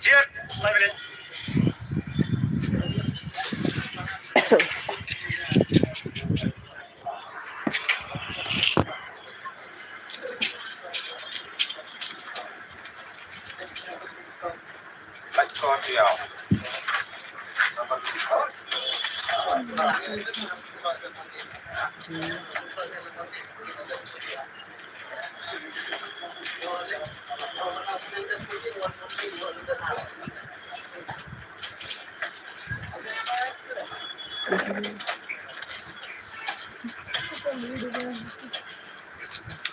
Check. 5 minutes. Bạch con điều. Minute.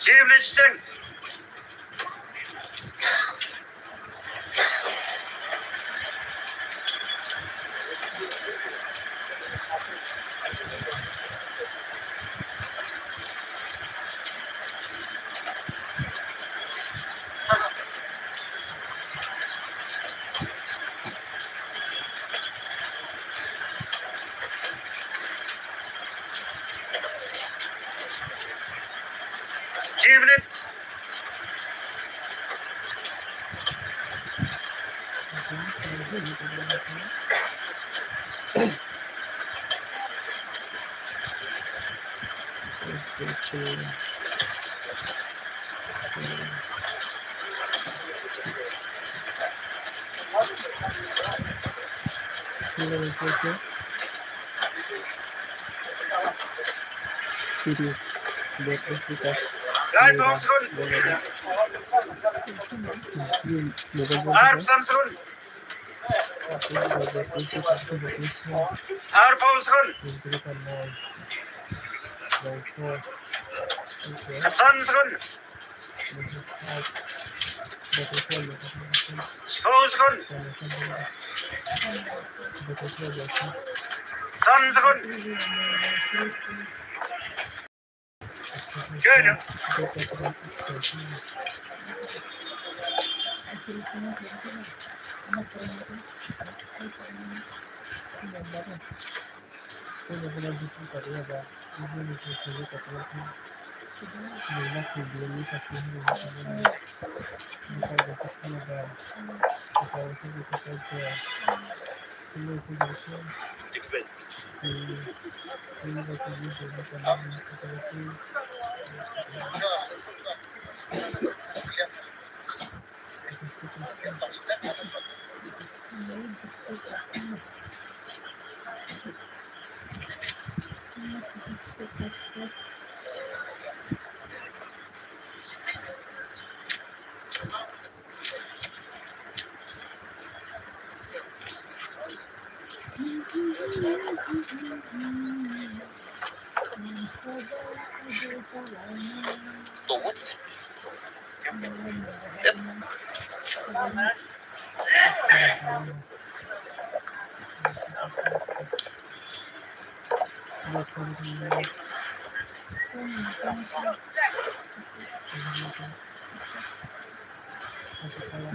Team listing. Team list. Right, Samsun. Arp Samsun. Arp Samsun. Samsun. Samsun. Samsun. Good.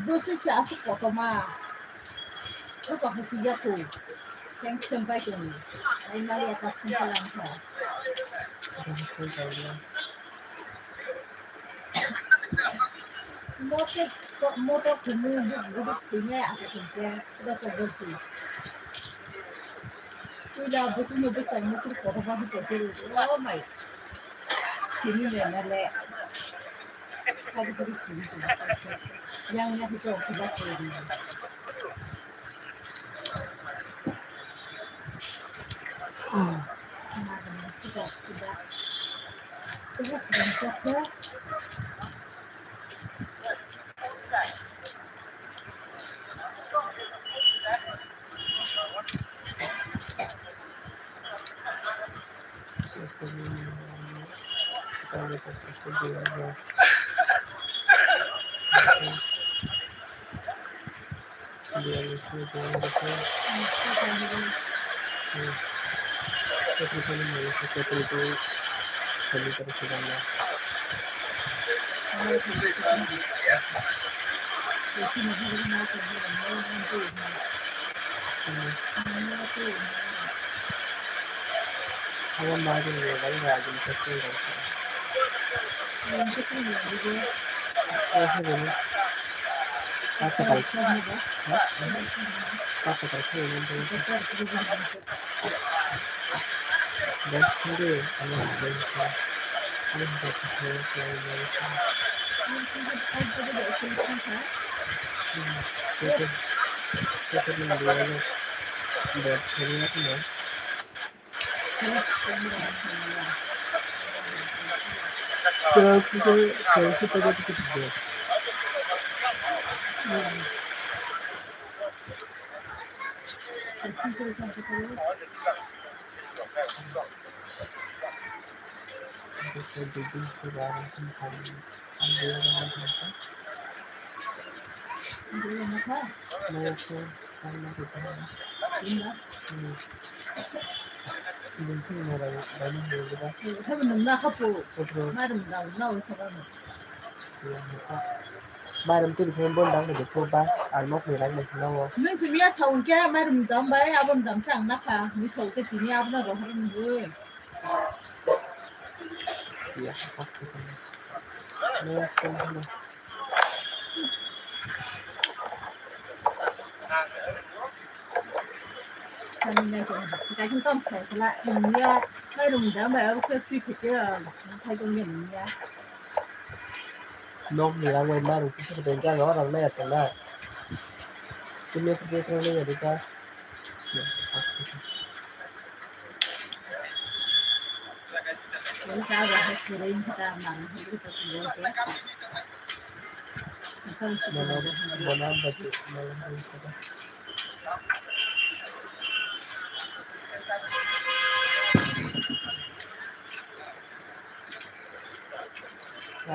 Dosyć czasu po to ma. To trochę fijaku. Thanks for inviting me. Ay Maria, tapos pa lang siya. Motor kumubog niya sa kanya. Ito sa gulpi. Kaya gusto niyo ba tayo motor ko kapag ito? Oh my. Sini na nale. Sabi ko sini. Yang niya ito sila ko dito. Terus bangsatnya Bayram tu dipen bon dang de ko ba almok ni rang mo wo nung sumia saung ke marum dam bare abon dam chang na ka ni sau ke tini abna ro harum bu ya ko no ko no kan nya ke ka kin tom sai la nya marum dam bare ko ti ke ke sai dong nya nya no ni rang wen maru ki se ben ga lo rang na ta na tu me tu pe tro ne ya de ka Jadi saya udah sering kita malam itu kita tunggu ke. Kita no no sudah bona ba tu no no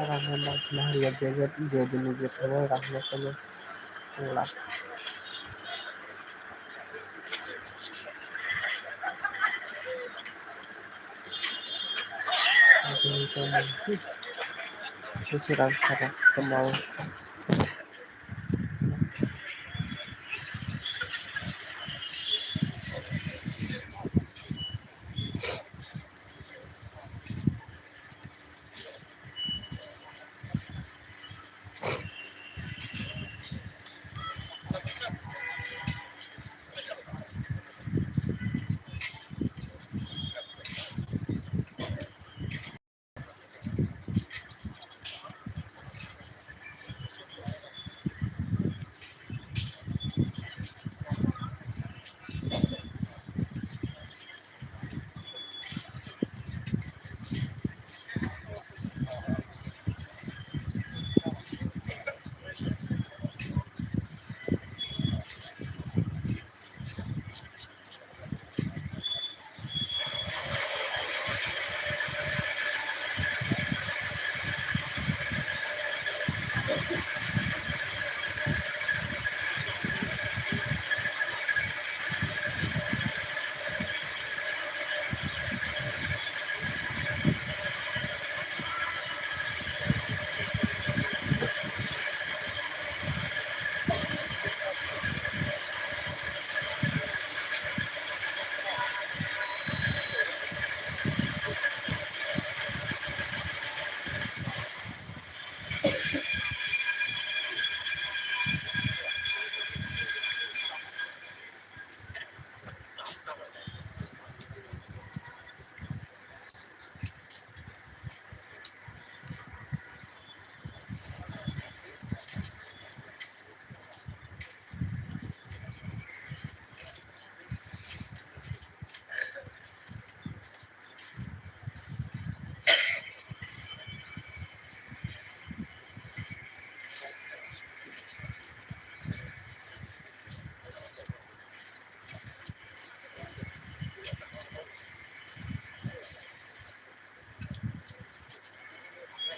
rang na na ya de de ni je ko rang na ko la ni ko ni se rang ka ko mau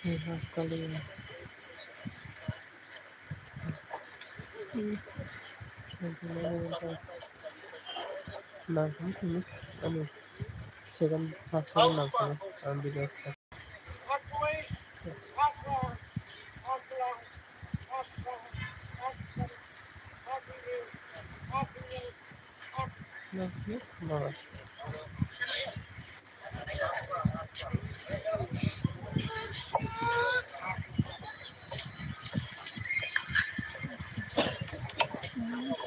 Kali ya. Nah, kamu tulis, second pasal nah kamu ambil data. Nah, nah.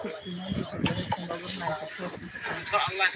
Sepertinya bisa jadi pembangun nanti terus. Allah